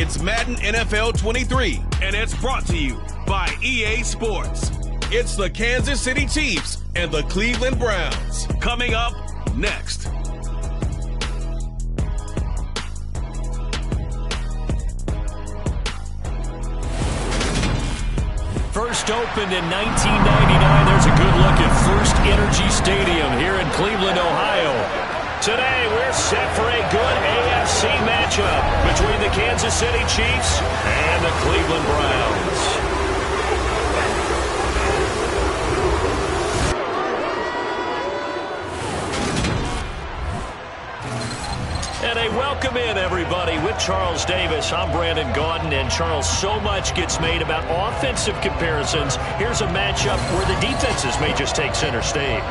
It's Madden NFL 23, and it's brought to you by EA Sports. It's the Kansas City Chiefs and the Cleveland Browns. Coming up next. First opened in 1999. There's a good look at First Energy Stadium here in Cleveland, Ohio. Today, we're set for a good AFC matchup between the Kansas City Chiefs and the Cleveland Browns. And a welcome in, everybody, with Charles Davis. I'm Brandon Gaudin, and Charles, so much gets made about offensive comparisons. Here's a matchup where the defenses may just take center stage.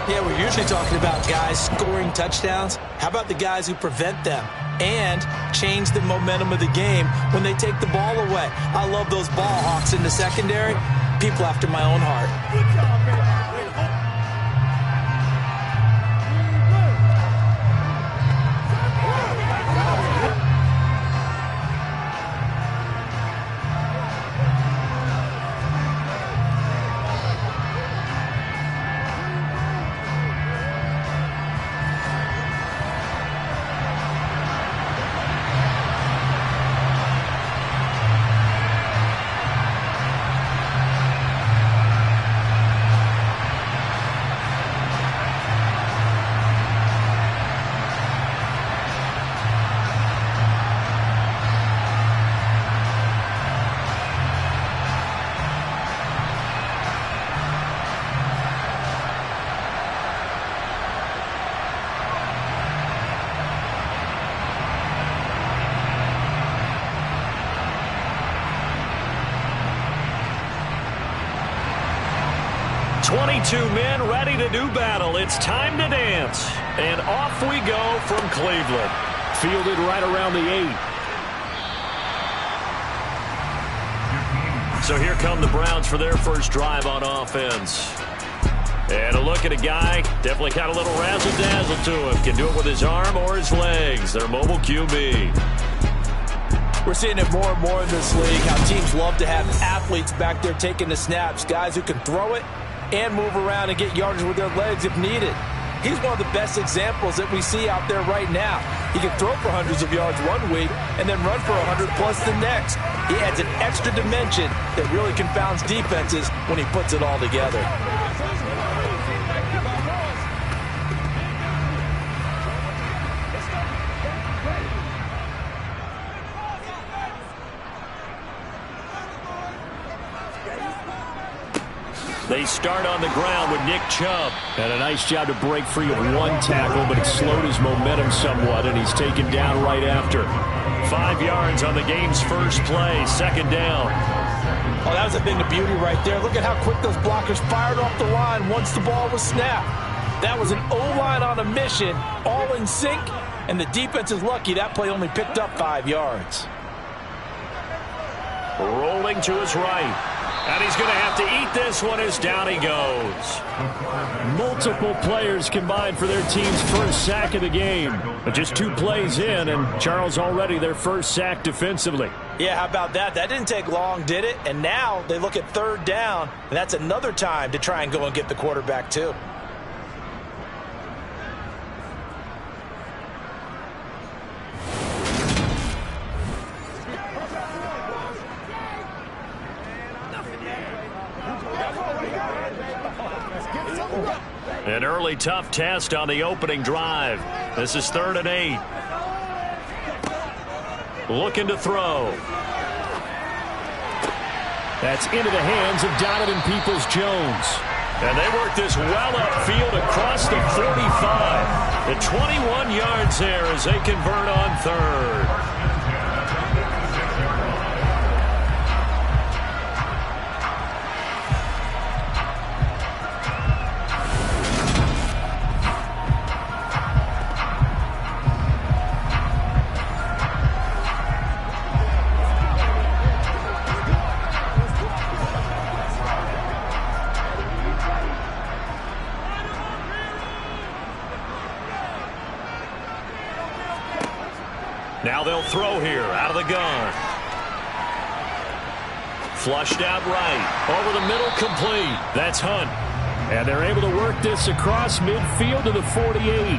Yeah, we're usually talking about guys scoring touchdowns. How about the guys who prevent them and change the momentum of the game when they take the ball away? I love those ball hawks in the secondary. People after my own heart. Good job, man. Men ready to do battle. It's time to dance. And off we go from Cleveland. Fielded right around the 8. So here come the Browns for their first drive on offense. And a look at a guy, definitely got a little razzle-dazzle to him. Can do it with his arm or his legs. Their mobile QB. We're seeing it more and more in this league, how teams love to have athletes back there taking the snaps, guys who can throw it and move around and get yardage with their legs if needed. He's one of the best examples that we see out there right now. He can throw for hundreds of yards one week and then run for 100 plus the next. He adds an extra dimension that really confounds defenses when he puts it all together. They start on the ground with Nick Chubb. And a nice job to break free of one tackle, but it slowed his momentum somewhat, and he's taken down right after. 5 yards on the game's first play, second down. Oh, that was a thing of beauty right there. Look at how quick those blockers fired off the line once the ball was snapped. That was an O-line on a mission, all in sync, and the defense is lucky that play only picked up 5 yards. Rolling to his right. And he's going to have to eat this one as down he goes. Multiple players combined for their team's first sack of the game. But just 2 plays in, and Charles already their first sack defensively. Yeah, how about that? That didn't take long, did it? And now they look at third down, and that's another time to try and go and get the quarterback too. An early tough test on the opening drive. This is 3rd and 8. Looking to throw. That's into the hands of Donovan Peoples-Jones. And they work this well upfield across the 45. The 21 yards there as they convert on 3rd. Now they'll throw here out of the gun. Flushed out right. Over the middle, complete. That's Hunt. And they're able to work this across midfield to the 48.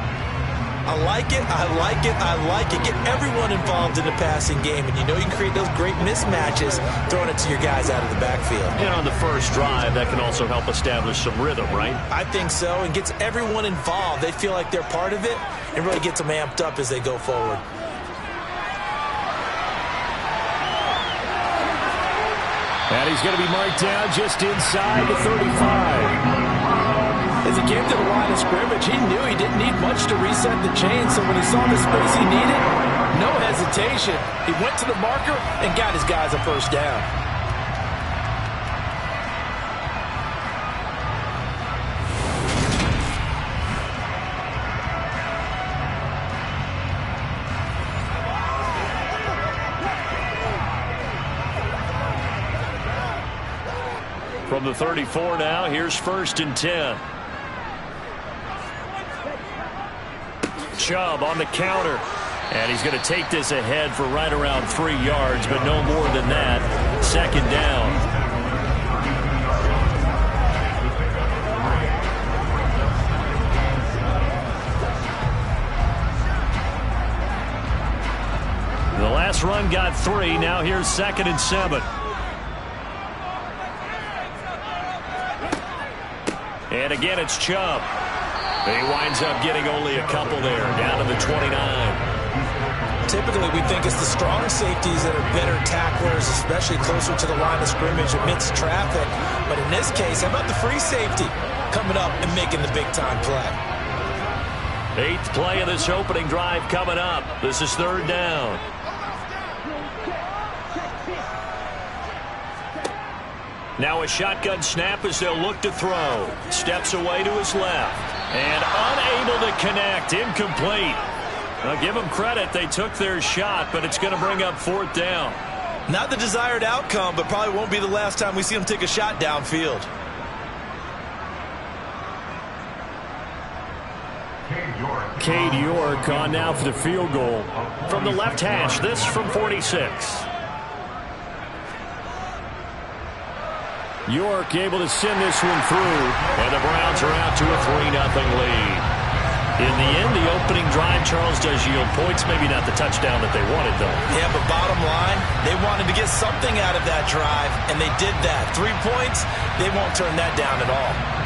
I like it, I like it, I like it. Get everyone involved in the passing game, and you know you can create those great mismatches throwing it to your guys out of the backfield. And on the first drive, that can also help establish some rhythm, right? I think so, and gets everyone involved. They feel like they're part of it, and really gets them amped up as they go forward. And he's going to be marked down just inside the 35. As he came to the line of scrimmage, he knew he didn't need much to reset the chain, so when he saw the space he needed, no hesitation. He went to the marker and got his guys a first down. From the 34 now, here's 1st and 10. Chubb on the counter. And he's going to take this ahead for right around 3 yards, but no more than that. 2nd down. The last run got 3. Now here's 2nd and 7. And again, it's Chubb. He winds up getting only a couple there, down to the 29. Typically, we think it's the strong safeties that are better tacklers, especially closer to the line of scrimmage amidst traffic. But in this case, how about the free safety coming up and making the big-time play? 8th play of this opening drive coming up. This is 3rd down. Now a shotgun snap as they'll look to throw. Steps away to his left. And unable to connect. Incomplete. Now give them credit. They took their shot, but it's going to bring up 4th down. Not the desired outcome, but probably won't be the last time we see him take a shot downfield. Cade York on now for the field goal. From the left hash, this from 46. York able to send this one through. And the Browns are out to a 3-0 lead. In the end, the opening drive, Charles, does yield points. Maybe not the touchdown that they wanted, though. Yeah, but bottom line, they wanted to get something out of that drive, and they did that. 3 points, they won't turn that down at all.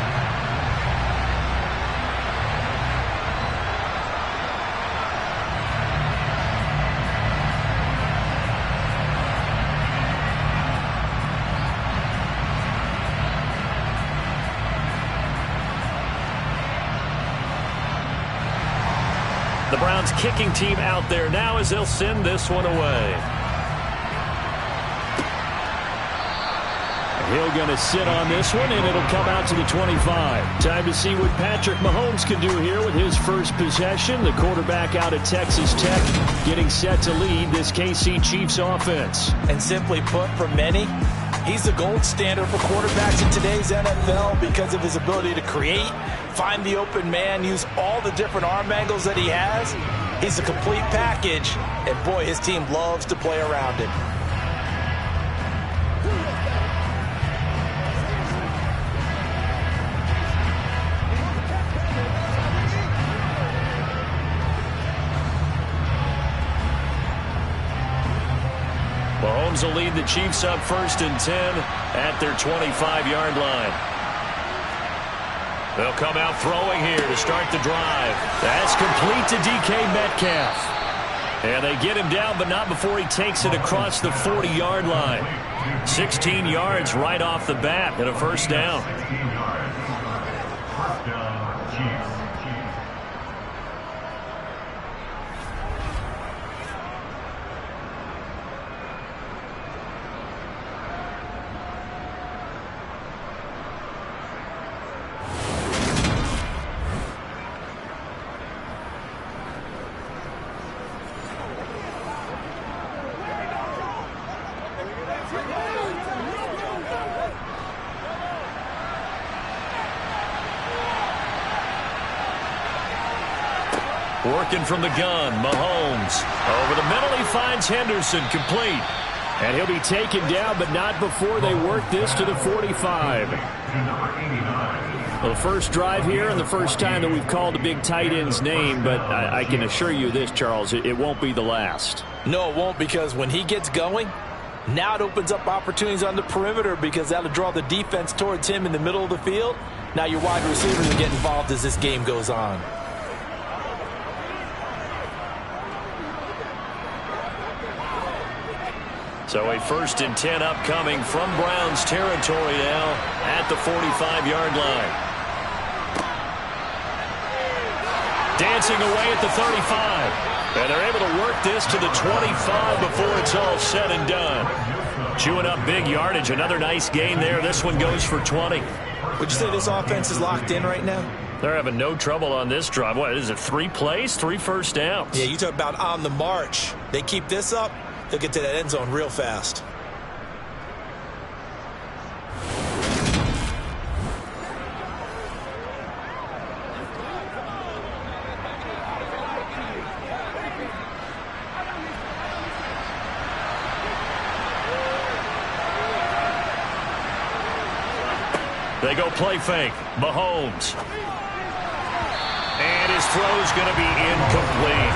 The Browns kicking team out there now as they'll send this one away. Hill going to sit on this one, and it'll come out to the 25. Time to see what Patrick Mahomes can do here with his first possession. The quarterback out of Texas Tech getting set to lead this KC Chiefs offense. And simply put, for many, he's the gold standard for quarterbacks in today's NFL because of his ability to create, find the open man, use all the different arm angles that he has. He's a complete package, and boy, his team loves to play around him. Mahomes will lead the Chiefs up 1st and 10 at their 25-yard line. They'll come out throwing here to start the drive. That's complete to DK Metcalf. And they get him down, but not before he takes it across the 40-yard line. 16 yards right off the bat and a first down. Working from the gun, Mahomes. Over the middle, finds Henderson complete. And he'll be taken down, but not before they work this to the 45. Well, the first drive here and the first time that we've called a big tight end's name, but I can assure you this, Charles, it won't be the last. No, it won't, because when he gets going, now it opens up opportunities on the perimeter because that'll draw the defense towards him in the middle of the field. Now your wide receivers will get involved as this game goes on. So a 1st and 10 upcoming from Browns territory now at the 45-yard line. Dancing away at the 35. And they're able to work this to the 25 before it's all said and done. Chewing up big yardage. Another nice gain there. This one goes for 20. Would you say this offense is locked in right now? They're having no trouble on this drive. What is it, 3 plays, 3 first downs? Yeah, you talk about on the march. They keep this up, they'll get to that end zone real fast. They go play fake. Mahomes. And his throw's going to be incomplete.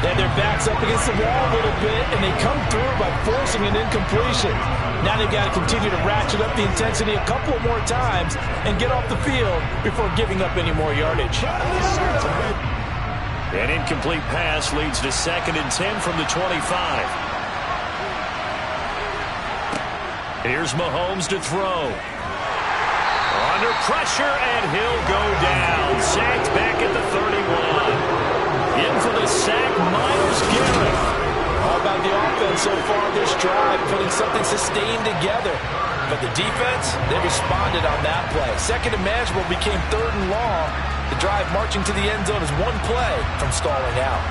And their back's up against the wall a little bit, and they come through by forcing an incompletion. Now they've got to continue to ratchet up the intensity a couple more times and get off the field before giving up any more yardage. An incomplete pass leads to 2nd and 10 from the 25. Here's Mahomes to throw. Under pressure, and he'll go down. Sacked back at the 31. In for the sack, Myles Garrett. All about the offense so far this drive, putting something sustained together. But the defense, they responded on that play. 2nd and manageable became 3rd and long. The drive marching to the end zone is 1 play from stalling out.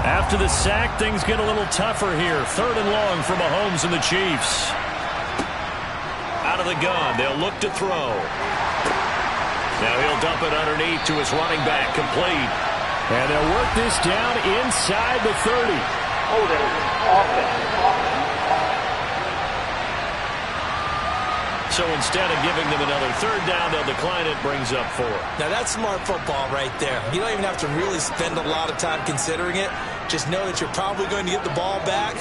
After the sack, things get a little tougher here. 3rd and long for Mahomes and the Chiefs. Out of the gun, they'll look to throw. Now he'll dump it underneath to his running back, complete. And they'll work this down inside the 30. So instead of giving them another 3rd down, they'll decline it, brings up 4. Now that's smart football right there. You don't even have to really spend a lot of time considering it. Just know that you're probably going to get the ball back.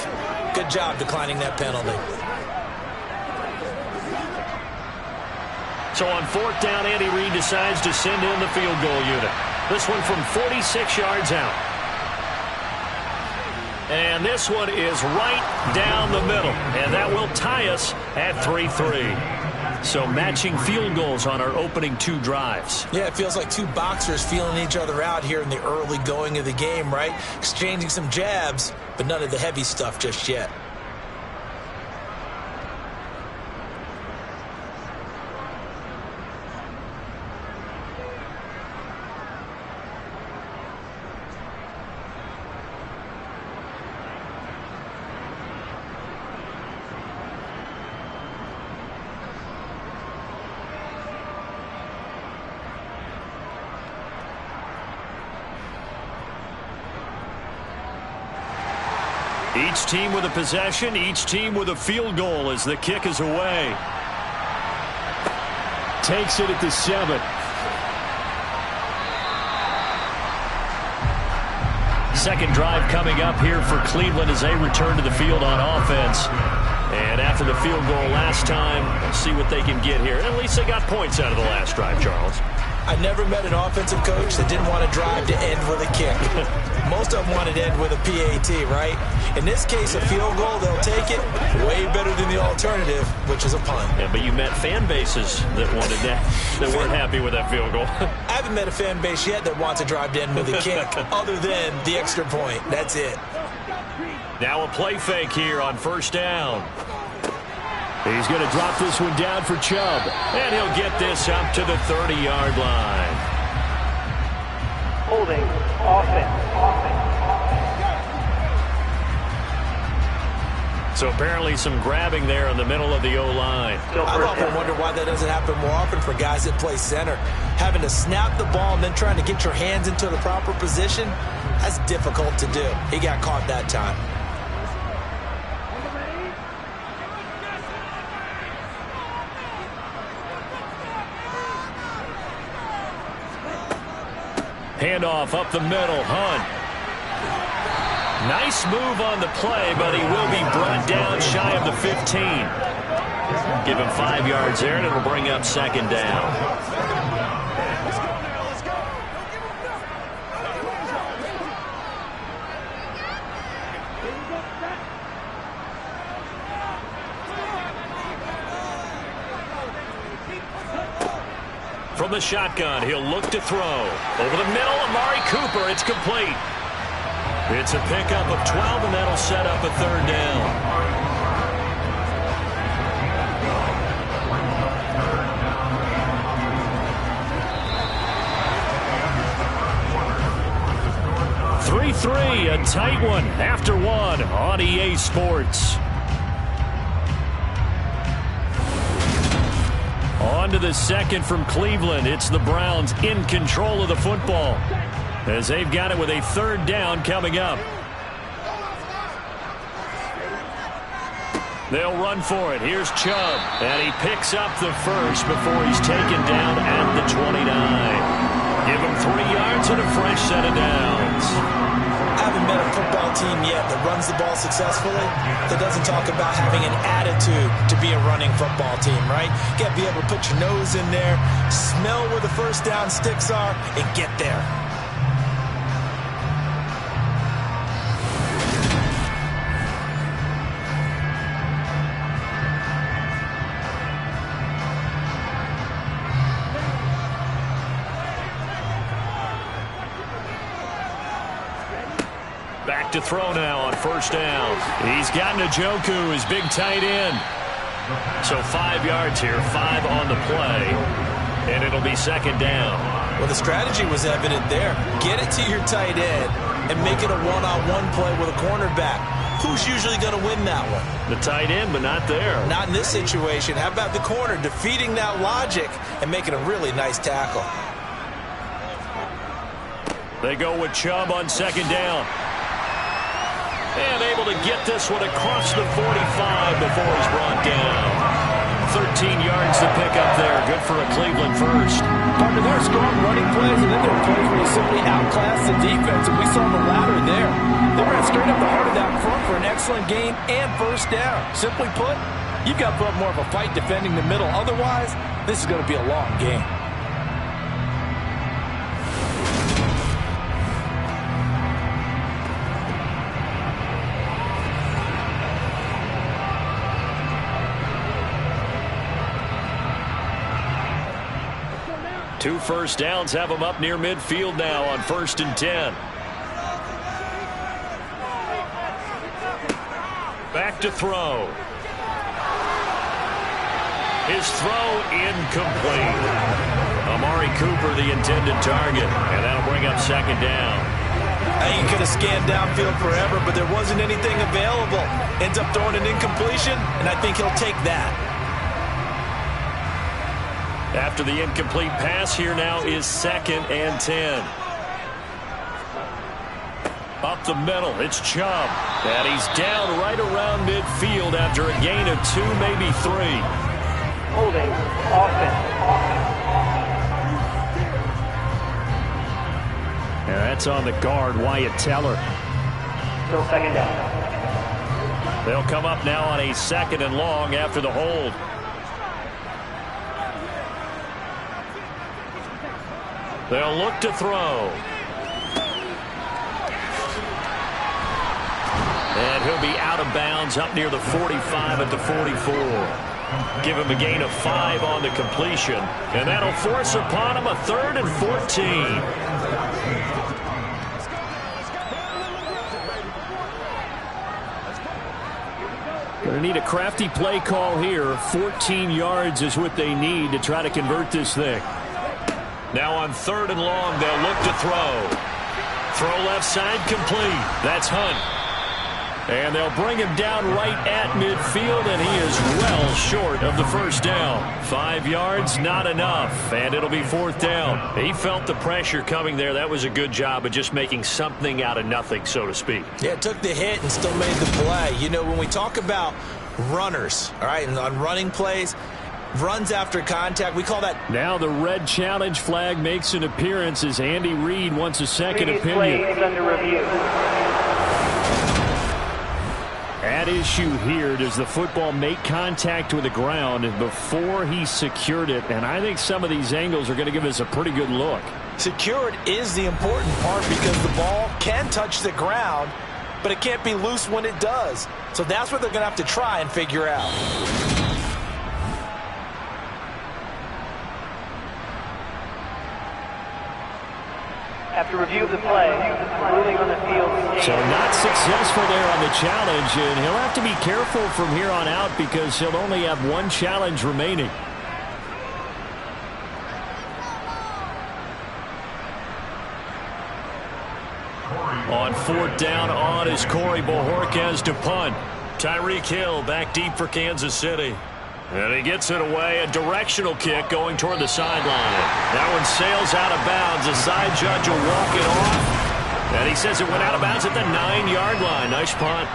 Good job declining that penalty. So on 4th down, Andy Reid decides to send in the field goal unit. This one from 46 yards out. And this one is right down the middle. And that will tie us at 3-3. So matching field goals on our opening 2 drives. Yeah, it feels like 2 boxers feeling each other out here in the early going of the game, right? Exchanging some jabs, but none of the heavy stuff just yet. Each team with a possession, each team with a field goal as the kick is away. Takes it at the 7. Second drive coming up here for Cleveland as they return to the field on offense. And after the field goal last time, we'll see what they can get here. At least they got points out of the last drive, Charles. I never met an offensive coach that didn't want to drive to end with a kick. Most of them wanted to end with a PAT, right? In this case, a field goal, they'll take it. Way better than the alternative, which is a punt. Yeah, but you met fan bases that wanted that, that weren't happy with that field goal. I haven't met a fan base yet that wants to drive to end with a kick, other than the extra point. That's it. Now a play fake here on 1st down. He's going to drop this one down for Chubb. And he'll get this up to the 30-yard line. Holding, offense. So apparently some grabbing there in the middle of the O-line. I've often wondered why that doesn't happen more often for guys that play center. Having to snap the ball and then trying to get your hands into the proper position, that's difficult to do. He got caught that time. Handoff up the middle, Hunt. Nice move on the play, but he will be brought down shy of the 15. Give him 5 yards there, and it'll bring up second down. From the shotgun, he'll look to throw. Over the middle, Amari Cooper, it's complete. It's a pickup of 12, and that'll set up a third down. A tight one after one on EA Sports. On to the second from Cleveland. It's the Browns in control of the football as they've got it with a third down coming up. They'll run for it. Here's Chubb, and he picks up the first before he's taken down at the 29. Give him 3 yards and a fresh set of downs. I haven't met a football team yet that runs the ball successfully that doesn't talk about having an attitude to be a running football team, right? You got to be able to put your nose in there, smell where the first down sticks are, and get there. Back to throw now on first down. He's got Njoku, his big tight end. So 5 yards here, 5 on the play, and it'll be second down. Well, the strategy was evident there. Get it to your tight end and make it a one-on-one play with a cornerback. Who's usually going to win that one? The tight end, but not there. Not in this situation. How about the corner defeating that logic and making a really nice tackle? They go with Chubb on second down. And able to get this one across the 45 before he's brought down. 13 yards to pick up there. Good for a Cleveland first. Partner, there are strong running plays, and then there are plays where you simply outclass the defense, and we saw the latter there. They ran straight up the heart of that front for an excellent gain and first down. Simply put, you've got to put up more of a fight defending the middle. Otherwise, this is going to be a long game. Two first downs have them up near midfield now on 1st and 10. Back to throw. His throw incomplete. Amari Cooper the intended target, and that'll bring up second down. He could have scanned downfield forever, but there wasn't anything available. Ends up throwing an incompletion, and I think he'll take that. After the incomplete pass, here now is 2nd and 10. Up the middle, it's Chubb. And he's down right around midfield after a gain of 2, maybe 3. Holding, offense. And that's on the guard, Wyatt Teller. Still second down. They'll come up now on a 2nd and long after the hold. They'll look to throw. And he'll be out of bounds up near the 45 at the 44. Give him a gain of 5 on the completion. And that'll force upon him a 3rd and 14. Going to need a crafty play call here. 14 yards is what they need to try to convert this thing. Now on 3rd and long, they'll look to throw. Throw left side complete. That's Hunt. And they'll bring him down right at midfield, and he is well short of the first down. 5 yards, not enough, and it'll be 4th down. He felt the pressure coming there. That was a good job of just making something out of nothing, so to speak. Yeah, took the hit and still made the play. You know, when we talk about runners, all right, and on running plays, runs after contact, we call that. Now the red challenge flag makes an appearance as Andy Reid wants a second Previous opinion. play is under review. At issue here, does the football make contact with the ground before he secured it? And I think some of these angles are going to give us a pretty good look. Secured is the important part because the ball can touch the ground, but it can't be loose when it does. So that's what they're going to have to try and figure out. After review of the play, ruling on the field. So not successful there on the challenge, and he'll have to be careful from here on out because he'll only have one challenge remaining. On 4th down, on is Corey Bojorquez to punt. Tyreek Hill back deep for Kansas City. And he gets it away, a directional kick going toward the sideline. That one sails out of bounds. The side judge will walk it off. And he says it went out of bounds at the 9-yard line. Nice punt.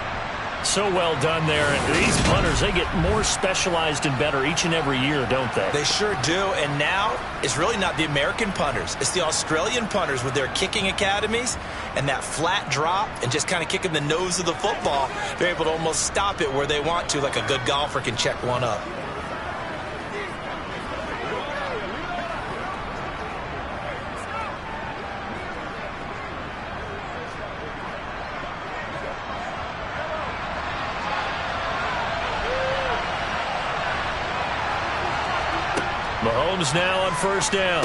So well done there. And these punters, they get more specialized and better each and every year, don't they? They sure do. And now it's really not the American punters. It's the Australian punters with their kicking academies and that flat drop and just kind of kicking the nose of the football. They're able to almost stop it where they want to, like a good golfer can check one up. Mahomes now on 1st down.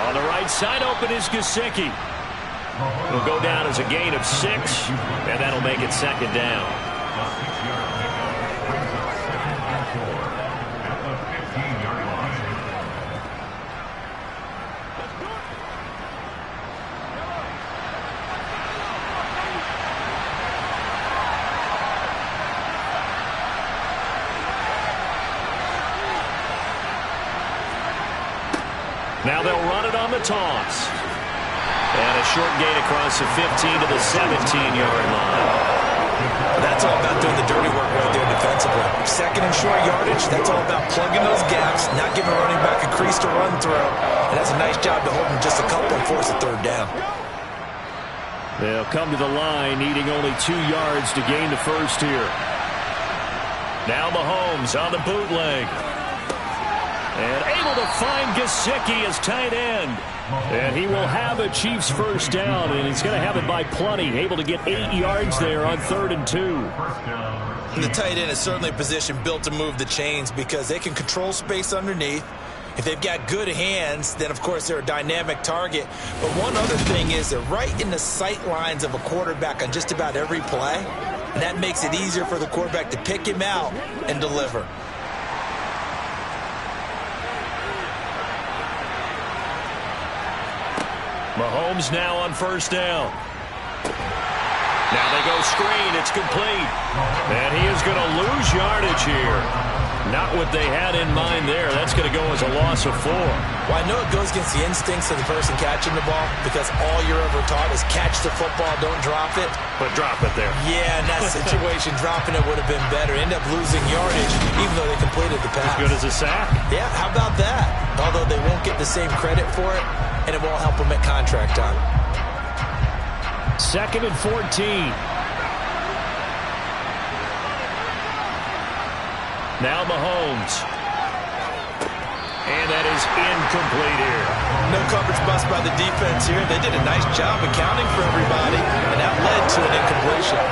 On the right side, open is Gesicki. Will go down as a gain of 6, and that'll make it 2nd down. Now they'll run it on the toss. And a short gain across the 15 to the 17-yard line. That's all about doing the dirty work right there defensively. 2nd and short yardage, that's all about plugging those gaps, not giving a running back a crease to run through. And that's a nice job to hold them just a couple and force a 3rd down. They'll come to the line needing only 2 yards to gain the 1st here. Now Mahomes on the bootleg. And able to find Gesicki as tight end. And he will have a Chiefs 1st down, and he's going to have it by plenty. Able to get 8 yards there on 3rd and 2. The tight end is certainly a position built to move the chains because they can control space underneath. If they've got good hands, then, of course, they're a dynamic target. But one other thing is they're right in the sight lines of a quarterback on just about every play, and that makes it easier for the quarterback to pick him out and deliver. Mahomes now on 1st down. Now they go screen. It's complete. And he is going to lose yardage here. Not what they had in mind there. That's going to go as a loss of 4. Well, I know it goes against the instincts of the person catching the ball because all you're ever taught is catch the football, don't drop it. But drop it there. Yeah, in that situation, dropping it would have been better. End up losing yardage even though they completed the pass. As good as a sack. Yeah, how about that? Although they won't get the same credit for it, and it won't help them at contract time. 2nd and 14. Now Mahomes. And that is incomplete here. No coverage bust by the defense here. They did a nice job accounting for everybody, and that led to an incompletion.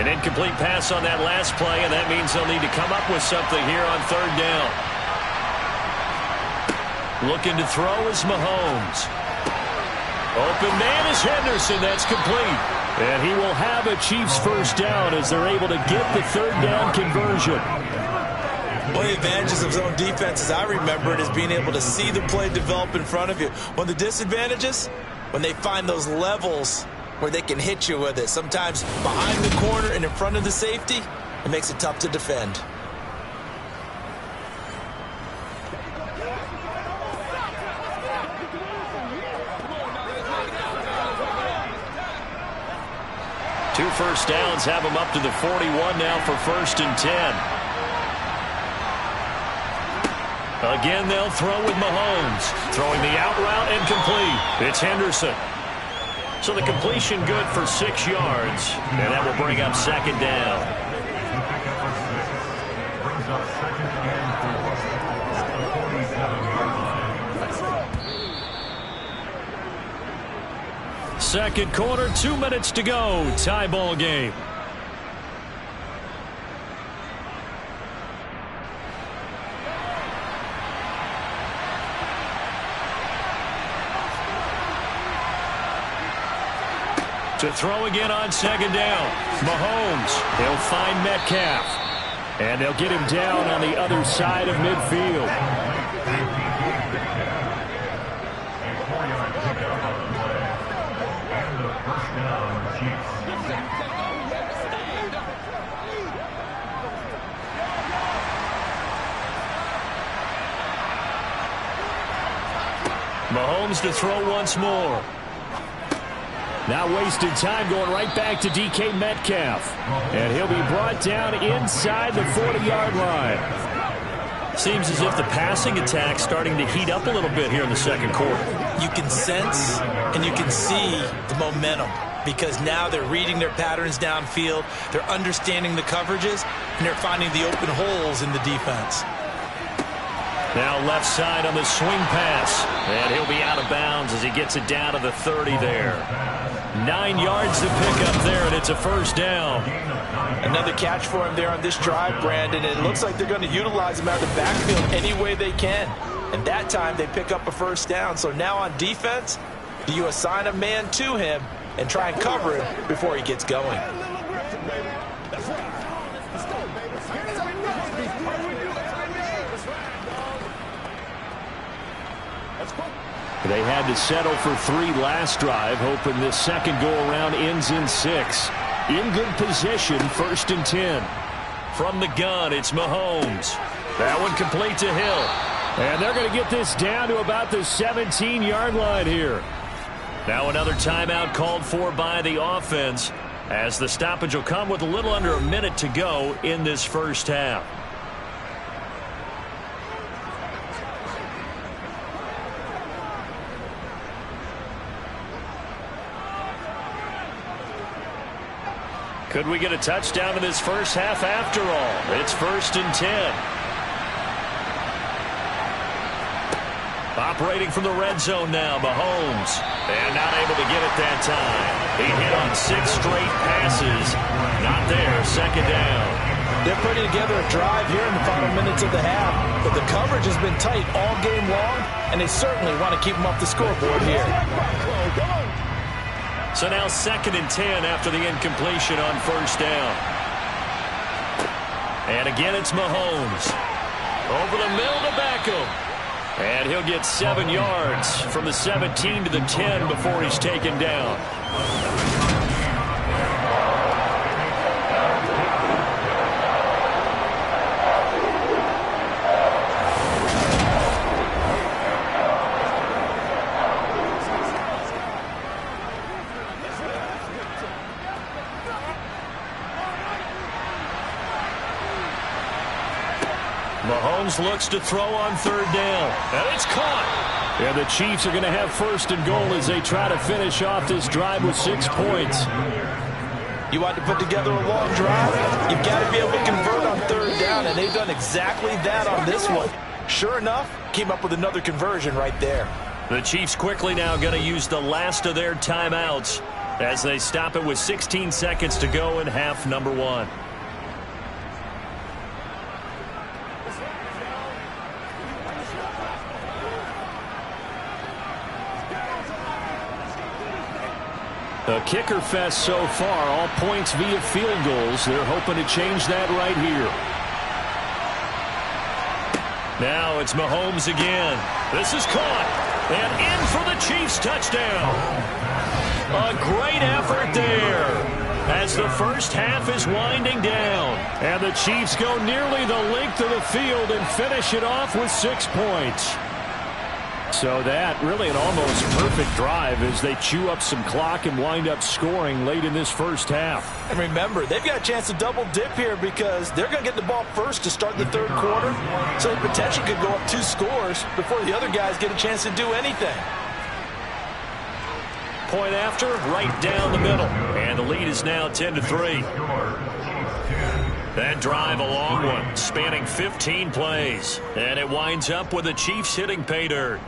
An incomplete pass on that last play, and that means they'll need to come up with something here on 3rd down. Looking to throw is Mahomes. Open man is Henderson. That's complete. And he will have a Chiefs first down as they're able to get the third down conversion. One of the advantages of zone defense, as I remember it, is being able to see the play develop in front of you. One of the disadvantages, when they find those levels where they can hit you with it. Sometimes behind the corner and in front of the safety, it makes it tough to defend. Two first downs have them up to the 41 now for 1st and 10. Again, they'll throw with Mahomes. Throwing the out route and complete. It's Henderson. So the completion good for 6 yards. And that will bring up 2nd down. Second quarter, 2 minutes to go. Tie ball game. To throw again on 2nd down. Mahomes. He'll find Metcalf. And they'll get him down on the other side of midfield. Mahomes to throw once more. Now wasted time going right back to DK Metcalf. And he'll be brought down inside the 40-yard line. Seems as if the passing attack's starting to heat up a little bit here in the second quarter. You can sense and you can see the momentum because now they're reading their patterns downfield, they're understanding the coverages, and they're finding the open holes in the defense. Now left side on the swing pass. And he'll be out of bounds as he gets it down to the 30 there. 9 yards to pick up there, and it's a first down. Another catch for him there on this drive, Brandon. It looks like they're going to utilize him out of the backfield any way they can. And that time they pick up a first down. So now on defense, do you assign a man to him and try and cover him before he gets going? They had to settle for 3 last drive, hoping this second go-around ends in 6. In good position, 1st and 10. From the gun, it's Mahomes. That one complete to Hill. And they're going to get this down to about the 17-yard line here. Now another timeout called for by the offense, as the stoppage will come with a little under a minute to go in this first half. Could we get a touchdown in this first half after all? It's 1st and 10. Operating from the red zone now, Mahomes. And not able to get it that time. He hit on 6 straight passes. Not there, 2nd down. They're putting together a drive here in the final minutes of the half. But the coverage has been tight all game long, and they certainly want to keep them off the scoreboard here. So now 2nd and 10 after the incompletion on 1st down. And again, it's Mahomes. Over the middle to Beckham. And he'll get 7 yards from the 17 to the 10 before he's taken down. Mahomes looks to throw on 3rd down. And it's caught. And the Chiefs are going to have 1st and goal as they try to finish off this drive with 6 points. You want to put together a long drive? You've got to be able to convert on 3rd down, and they've done exactly that on this one. Sure enough, came up with another conversion right there. The Chiefs quickly now going to use the last of their timeouts as they stop it with 16 seconds to go in half number 1. A kicker fest so far, all points via field goals. They're hoping to change that right here. Now it's Mahomes again. This is caught. And in for the Chiefs touchdown. A great effort there as the first half is winding down. And the Chiefs go nearly the length of the field and finish it off with 6 points. So that really an almost perfect drive as they chew up some clock and wind up scoring late in this first half. And remember, they've got a chance to double dip here because they're going to get the ball first to start the third quarter. So they potentially could go up 2 scores before the other guys get a chance to do anything. Point after, right down the middle. And the lead is now 10-3. That drive a long one, spanning 15 plays. And it winds up with the Chiefs hitting pay dirt.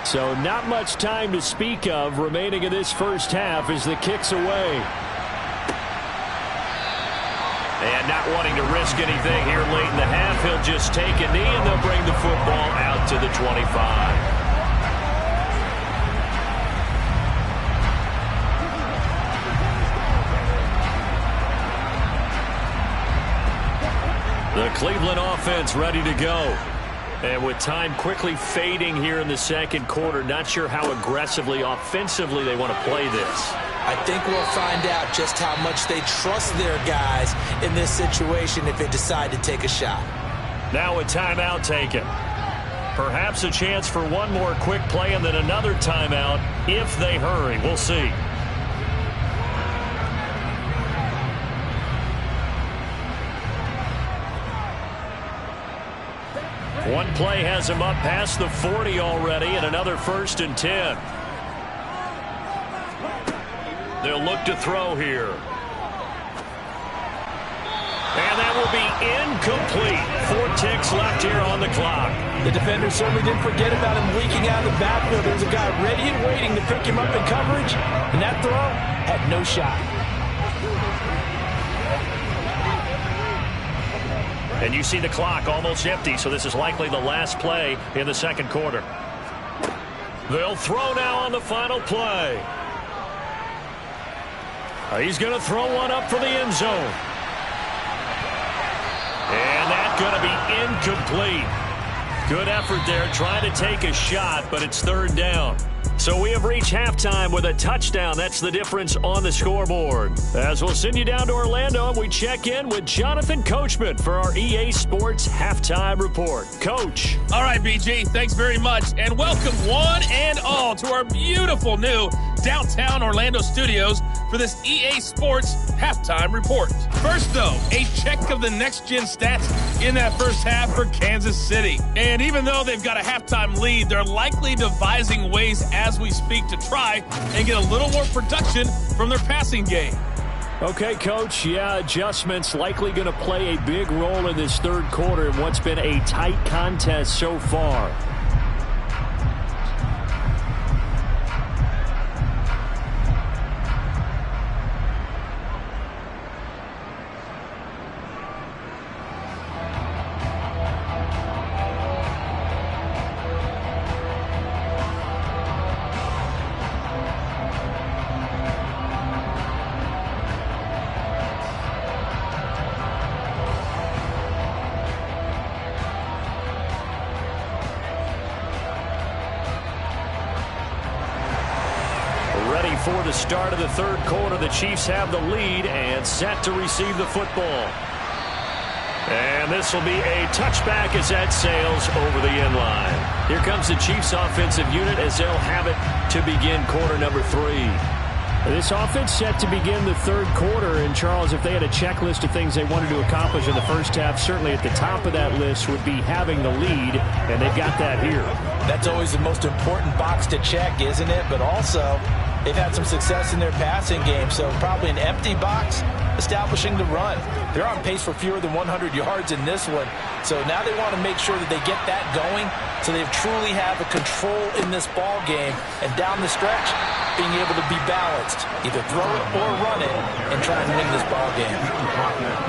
So not much time to speak of remaining in this first half as the kick's away. And not wanting to risk anything here late in the half, he'll just take a knee and they'll bring the football out to the 25. The Cleveland offense ready to go. And with time quickly fading here in the second quarter, not sure how aggressively, offensively they want to play this. I think we'll find out just how much they trust their guys in this situation if they decide to take a shot. Now a timeout taken. Perhaps a chance for one more quick play and then another timeout if they hurry. We'll see. One play has him up past the 40 already, and another 1st and 10. They'll look to throw here. And that will be incomplete. 4 ticks left here on the clock. The defender certainly didn't forget about him leaking out of the backfield. There's a guy ready and waiting to pick him up in coverage, and that throw had no shot. And you see the clock almost empty, so this is likely the last play in the second quarter. They'll throw now on the final play. He's going to throw one up for the end zone. And that's going to be incomplete. Good effort there, trying to take a shot, but it's 3rd down. So we have reached halftime with a touchdown. That's the difference on the scoreboard. As we'll send you down to Orlando, and we check in with Jonathan Coachman for our EA Sports Halftime Report. Coach. All right, BG, thanks very much. And welcome one and all to our beautiful new downtown Orlando studios for this EA Sports Halftime Report. First, though, a check of the next-gen stats in that first half for Kansas City. And even though they've got a halftime lead, they're likely devising ways as we speak to try and get a little more production from their passing game. Okay, Coach. Yeah, adjustments likely going to play a big role in this third quarter in what's been a tight contest so far. For the start of the third quarter, the Chiefs have the lead and set to receive the football. And this will be a touchback as that sails over the end line. Here comes the Chiefs offensive unit as they'll have it to begin quarter number 3. This offense set to begin the third quarter. And, Charles, if they had a checklist of things they wanted to accomplish in the first half, certainly at the top of that list would be having the lead, and they've got that here. That's always the most important box to check, isn't it? But also, they've had some success in their passing game, so probably an empty box establishing the run. They're on pace for fewer than 100 yards in this one, so now they want to make sure that they get that going so they truly have a control in this ball game, and down the stretch, being able to be balanced, either throw it or run it, and try and win this ball game.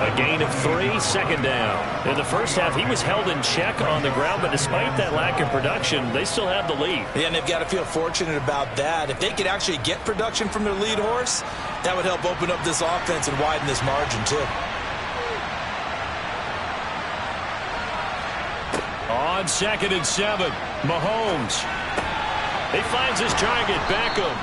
A gain of 3, second down. In the first half, he was held in check on the ground, but despite that lack of production, they still have the lead. Yeah, and they've got to feel fortunate about that. If they could actually get production from their lead horse, that would help open up this offense and widen this margin, too. On 2nd and 7, Mahomes. He finds his target, Beckham.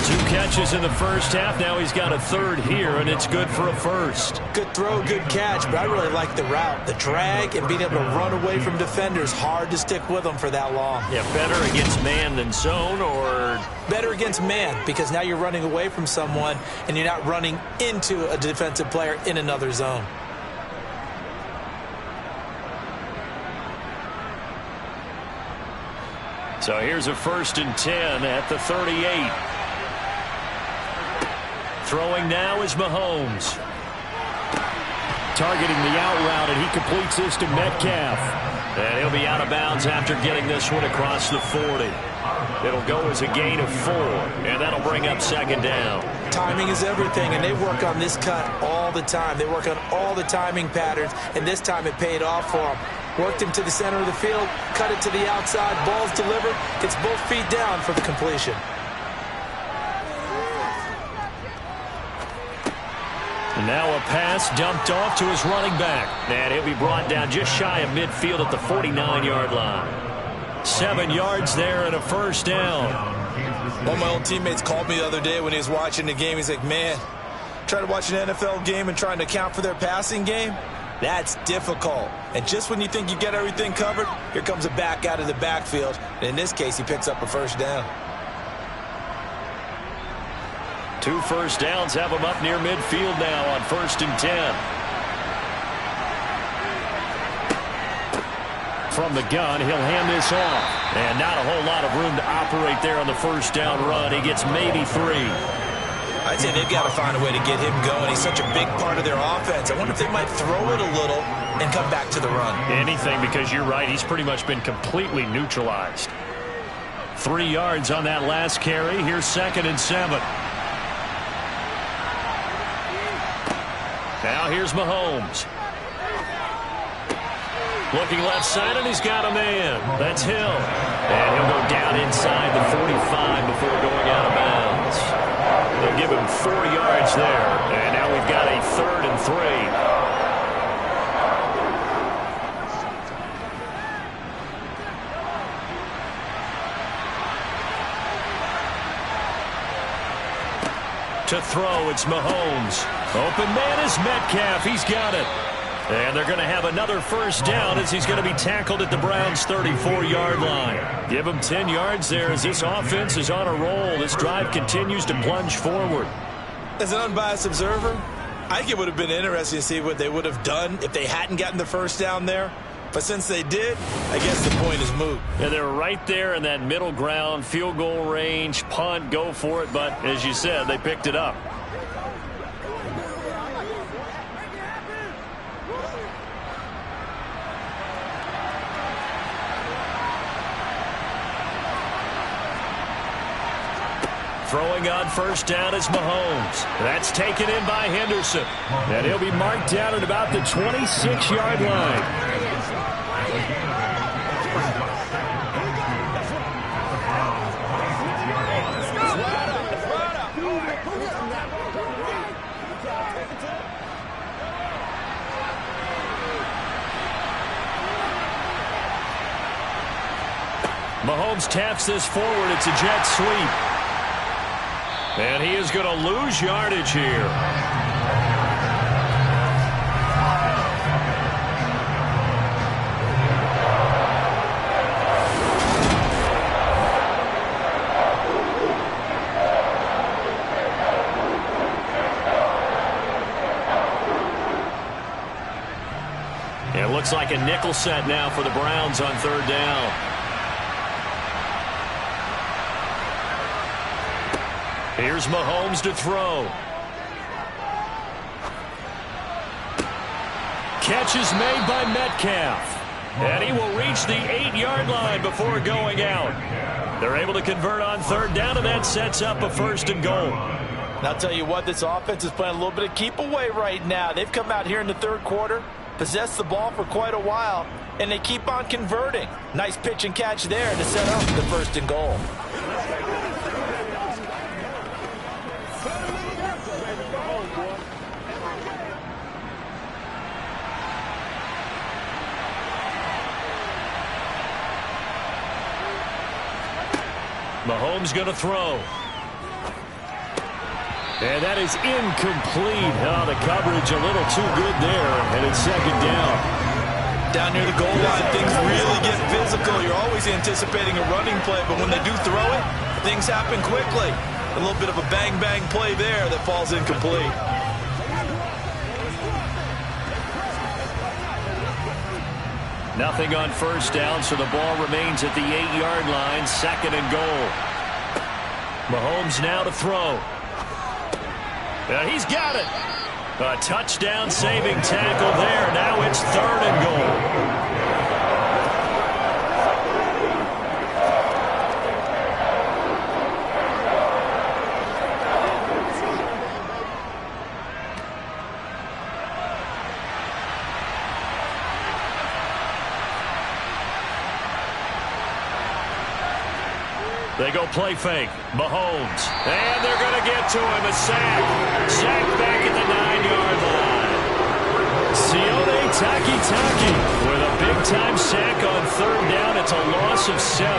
2 catches in the first half. Now he's got a third here, and it's good for a first. Good throw, good catch, but I really like the route. The drag and being able to run away from defenders, hard to stick with them for that long. Yeah, better against man than zone, or? Better against man, because now you're running away from someone, and you're not running into a defensive player in another zone. So here's a 1st and 10 at the 38. Throwing now is Mahomes. Targeting the out route, and he completes this to Metcalf. And he'll be out of bounds after getting this one across the 40. It'll go as a gain of 4, and that'll bring up 2nd down. Timing is everything, and they work on this cut all the time. They work on all the timing patterns, and this time it paid off for them. Worked him to the center of the field, cut it to the outside, ball's delivered, gets both feet down for the completion. And now a pass dumped off to his running back. And he'll be brought down just shy of midfield at the 49-yard line. 7 yards there and a first down. One of my old teammates called me the other day when he was watching the game. He's like, man, trying to watch an NFL game and trying to account for their passing game? That's difficult. And just when you think you get everything covered, here comes a back out of the backfield. And in this case, he picks up a first down. 2 first downs have him up near midfield now on 1st and 10. From the gun, he'll hand this off. And not a whole lot of room to operate there on the first down run. He gets maybe 3. I'd say they've got to find a way to get him going. He's such a big part of their offense. I wonder if they might throw it a little and come back to the run. Anything, because you're right. He's pretty much been completely neutralized. 3 yards on that last carry. Here's 2nd and 7. Now here's Mahomes. Looking left side, and he's got a man. That's Hill. And he'll go down inside the 45 before going out of bounds. They'll give him 4 yards there. And now we've got a 3rd and 3. To throw, it's Mahomes. Open man is Metcalf. He's got it. And they're going to have another first down as he's going to be tackled at the Browns' 34-yard line. Give him 10 yards there as this offense is on a roll. This drive continues to plunge forward. As an unbiased observer, I think it would have been interesting to see what they would have done if they hadn't gotten the first down there. But since they did, I guess the point is moot. And they're right there in that middle ground, field goal range, punt, go for it. But as you said, they picked it up. Throwing on first down is Mahomes. That's taken in by Henderson. And he'll be marked down at about the 26-yard line. Mahomes taps this forward. It's a jet sweep. And he is going to lose yardage here. It looks like a nickel set now for the Browns on 3rd down. Here's Mahomes to throw. Catch is made by Metcalf. And he will reach the 8-yard line before going out. They're able to convert on third down, and that sets up a 1st and goal. And I'll tell you what, this offense is playing a little bit of keep away right now. They've come out here in the third quarter, possessed the ball for quite a while, and they keep on converting. Nice pitch and catch there to set up the 1st and goal. Mahomes going to throw. And that is incomplete. Oh, the coverage a little too good there, and it's 2nd down. Down near the goal line, things really get physical. You're always anticipating a running play, but when they do throw it, things happen quickly. A little bit of a bang-bang play there that falls incomplete. Nothing on 1st down, so the ball remains at the 8-yard line, 2nd and goal. Mahomes now to throw. He's got it. A touchdown-saving tackle there. Now it's 3rd and goal. They go play fake. Mahomes. And they're going to get to him. A sack. Sack back at the 9-yard line. Sione Takitaki with a big-time sack on 3rd down. It's a loss of 7.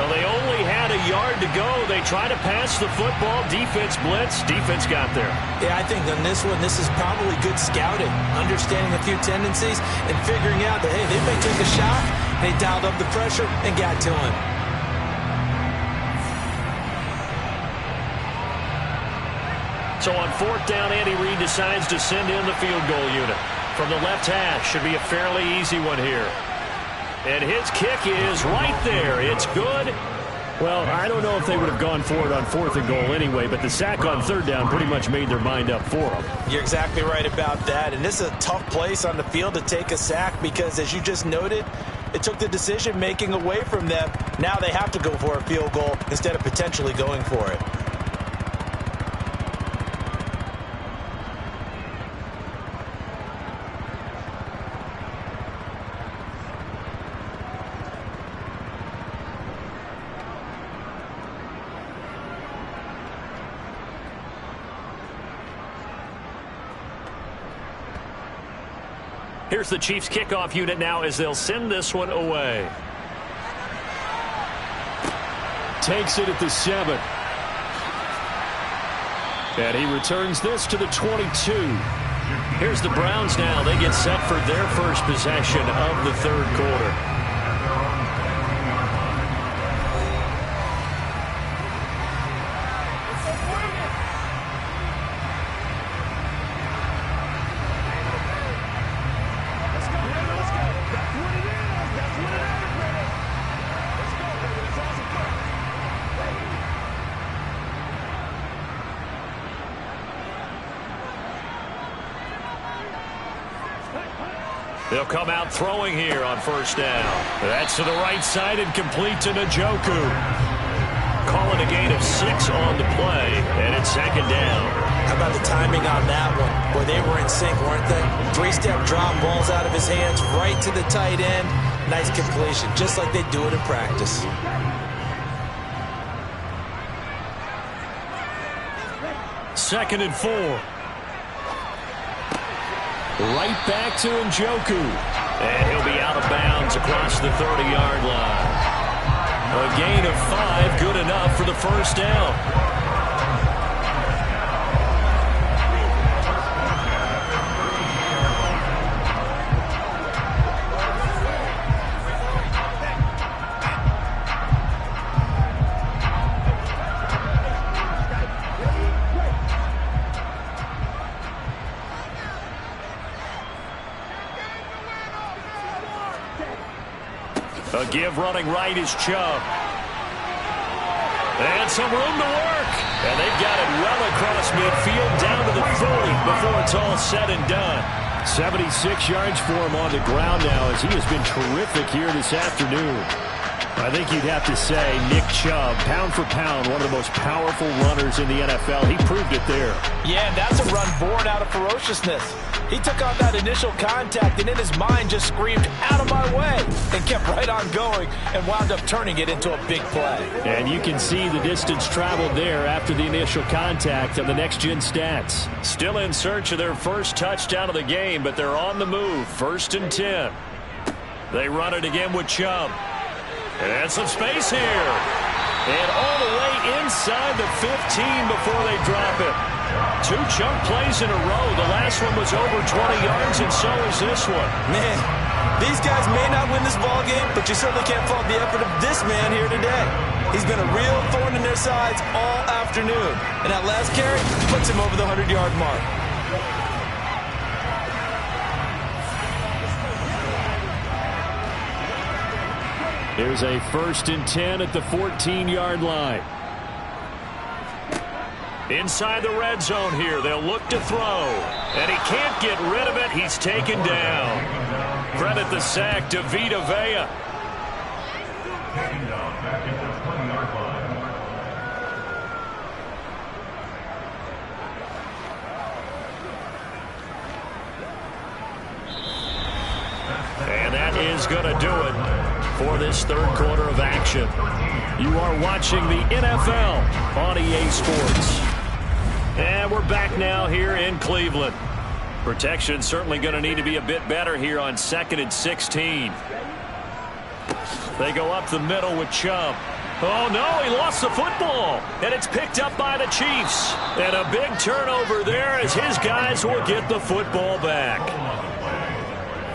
Well, they only had a yard to go. They try to pass the football. Defense blitz. Defense got there. Yeah, I think on this one, this is probably good scouting, understanding a few tendencies, and figuring out that, hey, they may take a shot. They dialed up the pressure and got to him. So on 4th down, Andy Reid decides to send in the field goal unit. From the left hash, should be a fairly easy one here. And his kick is right there. It's good. Well, I don't know if they would have gone for it on 4th and goal anyway, but the sack on 3rd down pretty much made their mind up for them. You're exactly right about that. And this is a tough place on the field to take a sack because, as you just noted, it took the decision-making away from them. Now they have to go for a field goal instead of potentially going for it. Here's the Chiefs kickoff unit now as they'll send this one away. Takes it at the 7. And he returns this to the 22. Here's the Browns now. They get set for their first possession of the 3rd quarter. They'll come out throwing here on 1st down. That's to the right side and complete to Njoku. Calling a gain of 6 on the play, and it's 2nd down. How about the timing on that one? Boy, they were in sync, weren't they? 3-step drop, balls out of his hands, right to the tight end. Nice completion, just like they do it in practice. Second and 4. Right back to Njoku. And he'll be out of bounds across the 30-yard line. A gain of 5, good enough for the 1st down. A give running right is Chubb. And some room to work. And they've got it well across midfield down to the 40 before it's all said and done. 76 yards for him on the ground now as he has been terrific here this afternoon. I think you'd have to say Nick Chubb, pound for pound, one of the most powerful runners in the NFL. He proved it there. Yeah, and that's a run born out of ferociousness. He took on that initial contact and in his mind just screamed, "Out of my way," and kept right on going and wound up turning it into a big play. And you can see the distance traveled there after the initial contact on the next-gen stats. Still in search of their first touchdown of the game, but they're on the move. 1st and 10. They run it again with Chubb. And some space here. And all the way inside the 15 before they drop it. 2 chunk plays in a row. The last one was over 20 yards, and so is this one. Man, these guys may not win this ball game, but you certainly can't fault the effort of this man here today. He's been a real thorn in their sides all afternoon. And that last carry puts him over the 100-yard mark. There's a 1st and 10 at the 14-yard line. Inside the red zone here, they'll look to throw. And he can't get rid of it. He's taken down. Credit the sack to Vita Vea. And that is going to do it for this 3rd quarter of action. You are watching the NFL on EA Sports. And we're back now here in Cleveland. Protection certainly going to need to be a bit better here on 2nd and 16. They go up the middle with Chubb. Oh, no, he lost the football. And it's picked up by the Chiefs. And a big turnover there as his guys will get the football back.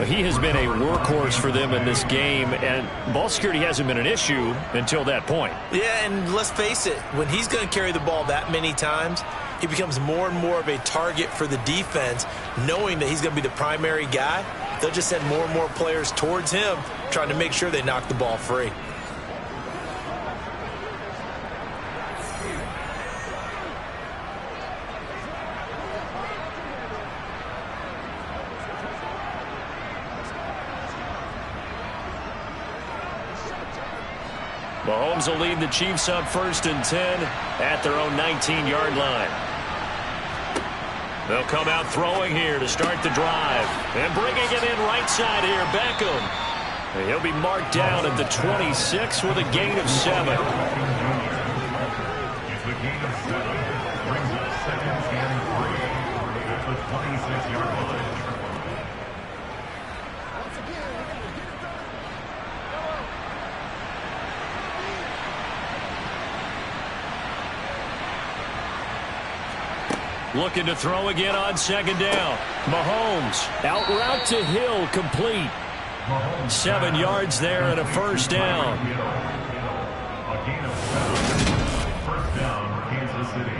He has been a workhorse for them in this game, and ball security hasn't been an issue until that point. Yeah, and let's face it, when he's going to carry the ball that many times, he becomes more and more of a target for the defense, knowing that he's going to be the primary guy. They'll just send more and more players towards him, trying to make sure they knock the ball free. Mahomes will lead the Chiefs up 1st and 10 at their own 19-yard line. They'll come out throwing here to start the drive. And bringing it in right side here, Beckham. And he'll be marked down at the 26 with a gain of 7. It's a gain of 7. Brings up 2nd and 3 at the 26-yard line. Looking to throw again on 2nd down. Mahomes out route to Hill, complete. 7 yards there and a 1st down. A gain of 7. 1st down, Kansas City.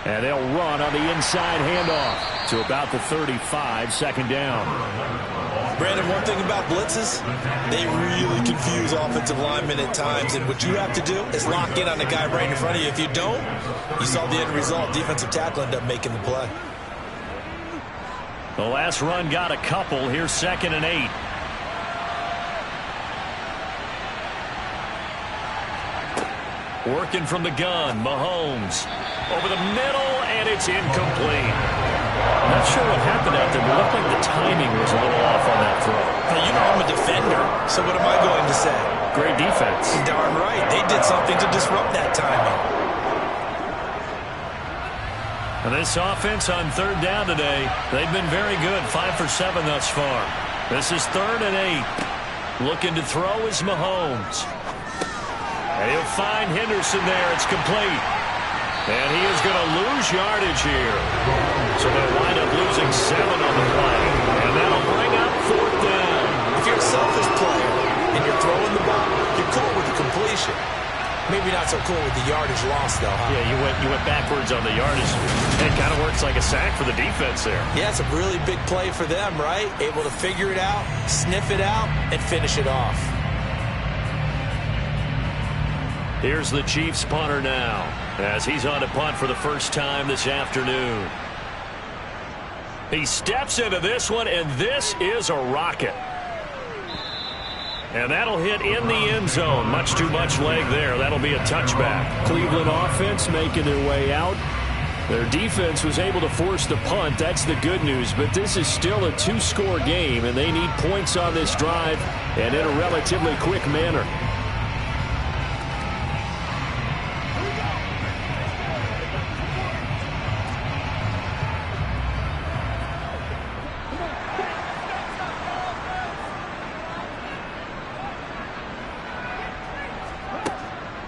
And they'll run on the inside handoff to about the 35, 2nd down. Brandon, one thing about blitzes, they really confuse offensive linemen at times, and what you have to do is lock in on the guy right in front of you. If you don't, you saw the end result. Defensive tackle ended up making the play. The last run got a couple. Here's 2nd and 8. Working from the gun, Mahomes. Over the middle, and it's incomplete. Not sure what happened out there, but it looked like the timing was a little off on that throw. Now, you know I'm a defender, so what am I going to say? Great defense. Darn right. They did something to disrupt that timing. And this offense on 3rd down today, they've been very good. 5 for 7 thus far. This is 3rd and 8. Looking to throw is Mahomes. And he'll find Henderson there. It's complete. And he is going to lose yardage here. So they'll wind up losing 7 on the play. And that'll bring up 4th down. Maybe not so cool with the yardage loss, though, huh? Yeah, you went backwards on the yardage. It kind of works like a sack for the defense there. Yeah, it's a really big play for them, right? Able to figure it out, sniff it out, and finish it off. Here's the Chiefs punter now, as he's on to punt for the first time this afternoon. He steps into this one, and this is a rocket. And that'll hit in the end zone. Much too much leg there. That'll be a touchback. Cleveland offense making their way out. Their defense was able to force the punt. That's the good news. But this is still a two-score game, and they need points on this drive and in a relatively quick manner.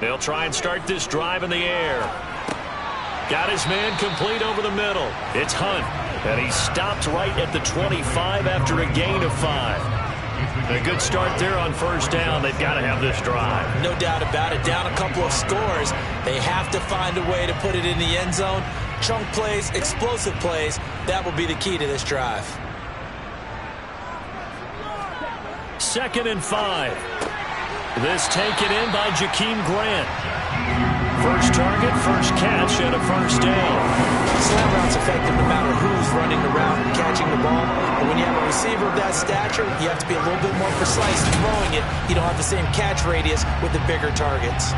They'll try and start this drive in the air. Got his man complete over the middle. It's Hunt, and he stopped right at the 25 after a gain of 5. A good start there on first down. They've got to have this drive. No doubt about it. Down a couple of scores. They have to find a way to put it in the end zone. Chunk plays, explosive plays. That will be the key to this drive. 2nd and 5. This taken in by Jakeem Grant. First target, first catch, and a first down. Slant route's effective no matter who's running the route and catching the ball. But when you have a receiver of that stature, you have to be a little bit more precise in throwing it. You don't have the same catch radius with the bigger targets.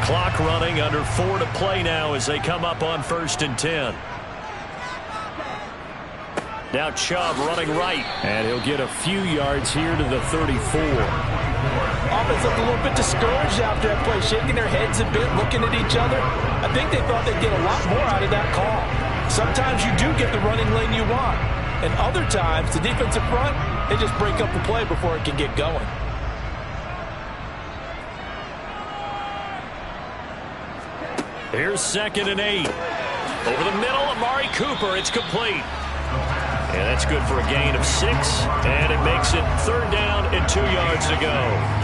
Clock running, under 4 to play now as they come up on 1st and 10. Now Chubb running right. And he'll get a few yards here to the 34. Offense looked a little bit discouraged after that play, shaking their heads a bit, looking at each other. I think they thought they'd get a lot more out of that call. Sometimes you do get the running lane you want. And other times, the defensive front, they just break up the play before it can get going. Here's 2nd and 8. Over the middle, Amari Cooper. It's complete. And that's good for a gain of 6. And it makes it 3rd down and 2 yards to go.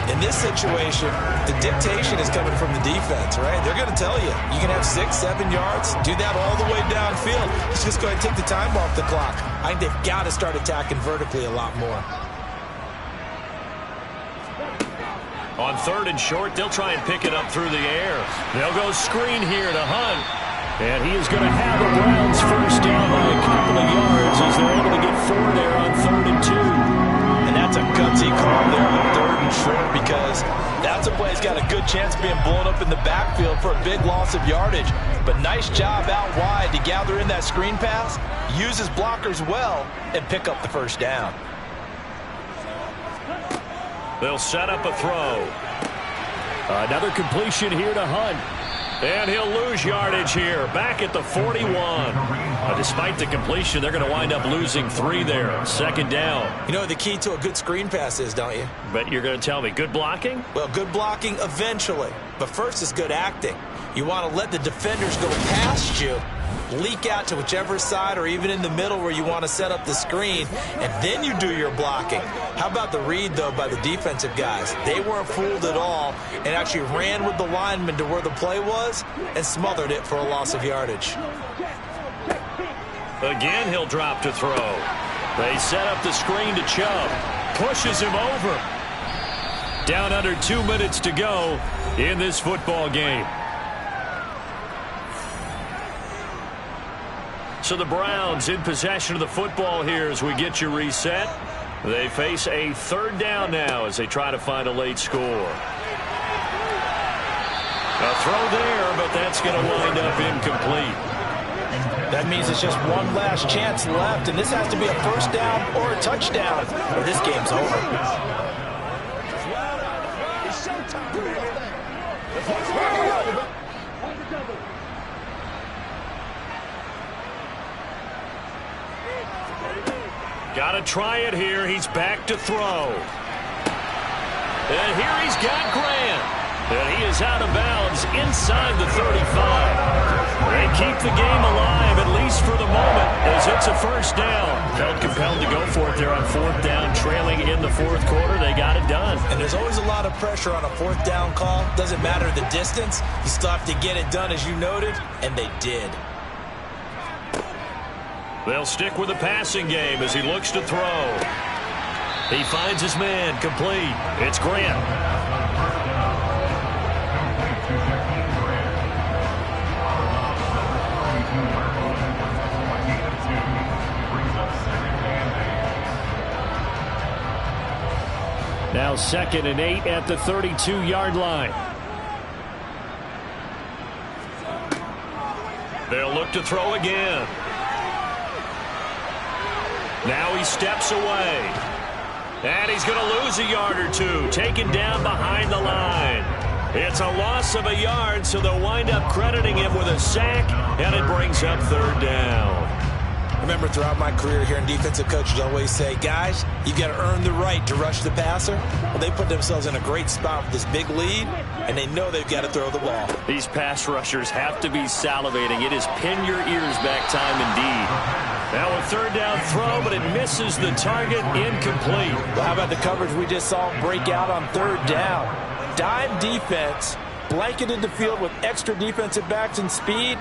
In this situation, the dictation is coming from the defense, right? They're going to tell you, you can have 6, 7 yards, do that all the way downfield. Let's just go ahead and take the time off the clock. I think they've got to start attacking vertically a lot more. On 3rd and short, they'll try and pick it up through the air. They'll go screen here to Hunt. And he is going to have the Browns first down by a couple of yards as they're able to get 4 there on 3rd and 2. And that's a gutsy call there on 3rd and short because that's a play that's got a good chance of being blown up in the backfield for a big loss of yardage. But nice job out wide to gather in that screen pass, use his blockers well, and pick up the first down. They'll set up a throw. Another completion here to Hunt. And he'll lose yardage here, back at the 41. Despite the completion, they're going to wind up losing 3 there. 2nd down. You know what the key to a good screen pass is, don't you? But you're going to tell me, good blocking? Well, good blocking eventually. But first is good acting. You want to let the defenders go past you, leak out to whichever side or even in the middle where you want to set up the screen, and then you do your blocking. How about the read, though, by the defensive guys? They weren't fooled at all and actually ran with the lineman to where the play was and smothered it for a loss of yardage. Again, he'll drop to throw. They set up the screen to Chubb. Pushes him over. Down under 2 minutes to go in this football game. So the Browns in possession of the football here as we get you reset. They face a 3rd down now as they try to find a late score. A throw there, but that's going to wind up incomplete. That means it's just one last chance left, and this has to be a first down or a touchdown, or this game's over. Got to try it here. He's back to throw. And here he's got Grant. And he is out of bounds inside the 35. They keep the game alive, at least for the moment, as it's a first down. Felt compelled to go for it there on fourth down, trailing in the fourth quarter. They got it done. And there's always a lot of pressure on a fourth down call. Doesn't matter the distance. You still have to get it done, as you noted, and they did. They'll stick with the passing game as he looks to throw. He finds his man, complete. It's Grant. Now 2nd and 8 at the 32-yard line. They'll look to throw again. Now he steps away. And he's going to lose a yard or two, taken down behind the line. It's a loss of a yard, so they'll wind up crediting him with a sack, and it brings up third down. Remember, throughout my career here in defensive coaches always say, guys, you got to earn the right to rush the passer. Well, they put themselves in a great spot with this big lead, and they know they've got to throw the ball. These pass rushers have to be salivating. It is pin your ears back time indeed. Now a third down throw, but it misses the target, incomplete. Well, how about the coverage we just saw break out on third down? Dime defense, blanketed the field with extra defensive backs and speed,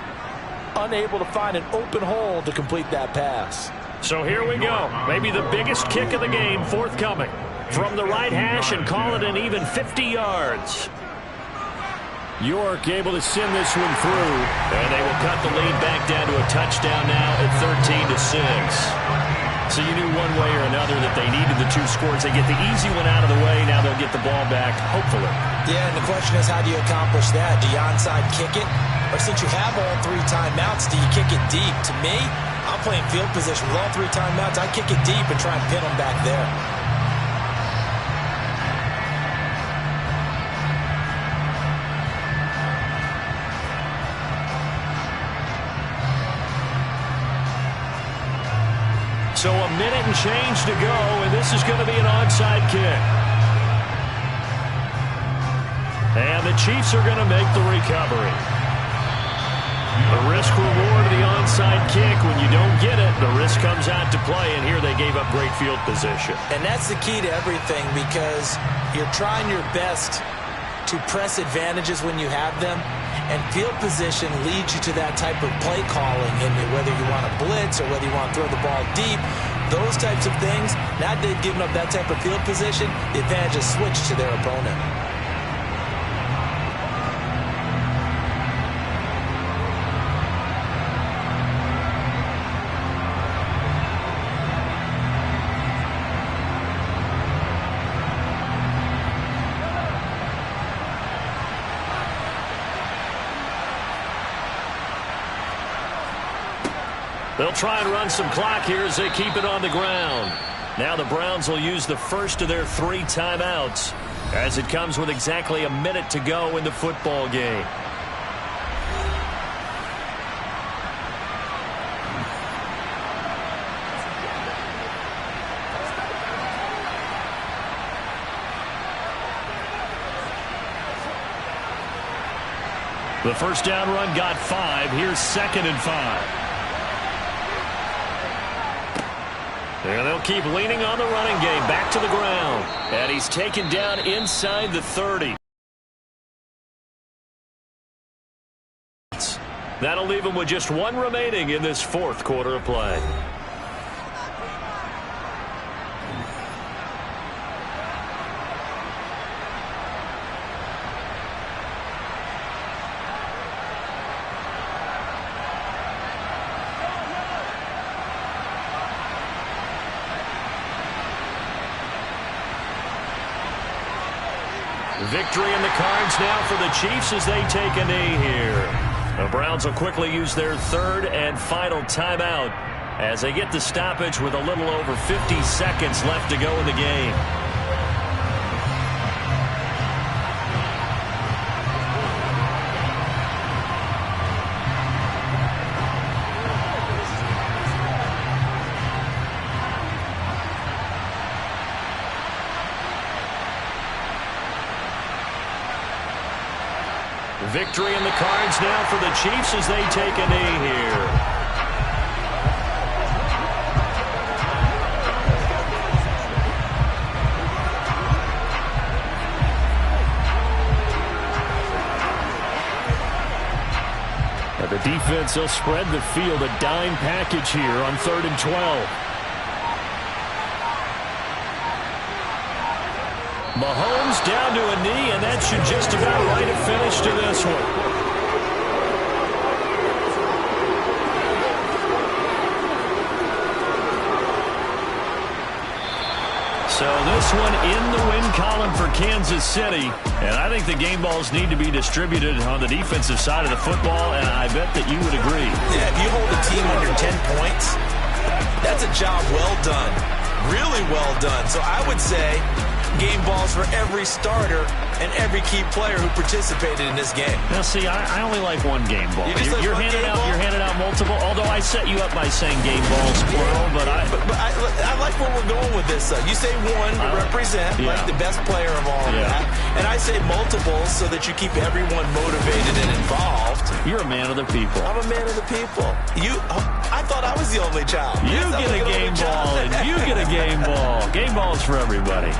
unable to find an open hole to complete that pass. So here we go. Maybe the biggest kick of the game forthcoming. From the right hash and call it an even 50 yards. York able to send this one through. And they will cut the lead back down to a touchdown now at 13-6. So you knew one way or another that they needed the two scores. They get the easy one out of the way. Now they'll get the ball back, hopefully. Yeah, and the question is, how do you accomplish that? Do you onside kick it? Or since you have all 3 timeouts, do you kick it deep? To me, I'm playing field position with all 3 timeouts. I kick it deep and try and pin them back there. So a minute and change to go, and this is going to be an onside kick. And the Chiefs are going to make the recovery. The risk-reward of the onside kick, when you don't get it, the risk comes out to play, and here they gave up great field position. And that's the key to everything, because you're trying your best to press advantages when you have them, and field position leads you to that type of play calling, and whether you want to blitz or whether you want to throw the ball deep, those types of things. Now they've given up that type of field position, the advantage is switched to their opponent. They'll try and run some clock here as they keep it on the ground. Now the Browns will use the first of their 3 timeouts as it comes with exactly a minute to go in the football game. The first down run got 5. Here's 2nd and 5. And they'll keep leaning on the running game. Back to the ground. And he's taken down inside the 30. That'll leave him with just 1 remaining in this 4th quarter of play. Victory in the cards now for the Chiefs as they take a knee here. The Browns will quickly use their 3rd and final timeout as they get the stoppage with a little over 50 seconds left to go in the game. Victory in the cards now for the Chiefs as they take a knee here. The defense will spread the field, a dime package here on 3rd and 12. Mahomes down to a knee, and that should just about write a finish to this one. So this one in the win column for Kansas City. And I think the game balls need to be distributed on the defensive side of the football, and I bet that you would agree. Yeah, if you hold a team under 10 points, that's a job well done. Really well done. So I would say game balls for every starter and every key player who participated in this game. Now, see, I only like one game ball. You're handing out multiple. Although I set you up by saying game balls plural, but I like where we're going with this. You say one to represent, like the best player of all of that, and I say multiples so that you keep everyone motivated and involved. You're a man of the people. I'm a man of the people. I thought I was the only child. You get a game ball, and you get a game ball. Game balls for everybody.